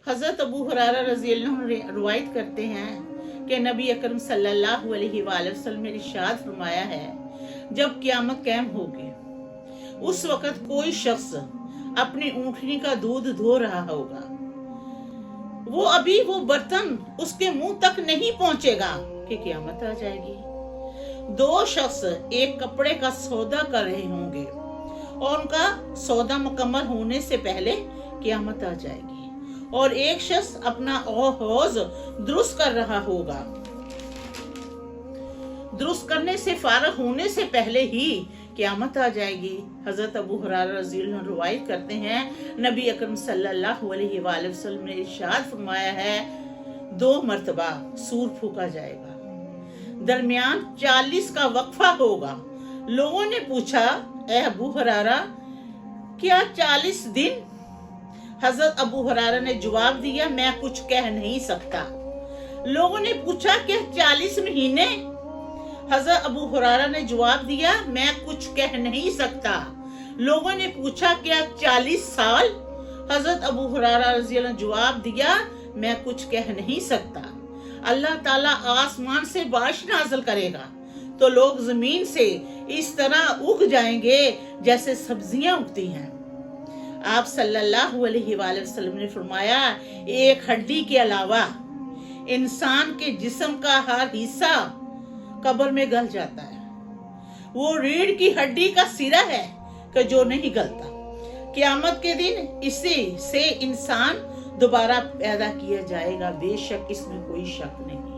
हजरत अबू हुरैरा रज़ी अल्लाह अन्हु रिवायत करते हैं कि नबी अकरम सल्लल्लाहु अलैहि वसल्लम ने इरशाद फरमाया है, जब क़यामत कायम होगी उस वक़्त कोई शख्स अपनी ऊँटनी का दूध धो रहा होगा, वो बर्तन उसके मुंह तक नहीं पहुंचेगा कि क़यामत आ जाएगी। दो शख्स एक कपड़े का सौदा कर रहे होंगे और उनका सौदा मुकम्मल होने से पहले क़यामत आ जाएगी, और एक शख्स अपना हौज दुरुस्त कर रहा होगा, दुरुस्त करने से फारग होने से पहले ही क़यामत आ जाएगी। हजरत अबू हुरैरा रज़ी अल्लाह अन्हु रिवायत करते हैं, नबी अकरम सल्लल्लाहु अलैहि वसल्लम ने इरशाद फरमाया है, 2 मर्तबा सूर फूका जाएगा, दरमियान 40 का वक्फा होगा। लोगों ने पूछा, ए अबू हुरैरा, क्या 40 दिन? हजरत अबू हुरैरा ने जवाब दिया, मैं कुछ कह नहीं सकता। लोगों ने पूछा, क्या 40 महीने? हजरत अबू हुरैरा ने जवाब दिया, मैं कुछ कह नहीं सकता। लोगों ने पूछा, क्या 40 साल? हजरत अबू हुरैरा रज़ी अल्लाह ने जवाब दिया, मैं कुछ कह नहीं सकता। अल्लाह ताला आसमान से बारिश नाज़िल करेगा तो लोग जमीन से इस तरह उग जाएंगे जैसे सब्जियां उगती हैं। आप सल्लल्लाहु अलैहि वसल्लम ने फरमाया, एक हड्डी के अलावा इंसान के जिस्म का हर हिस्सा कब्र में गल जाता है। वो रीढ़ की हड्डी का सिरा है कि जो नहीं गलता। क़यामत के दिन इसी से इंसान दोबारा पैदा किया जाएगा, बेशक इसमें कोई शक नहीं।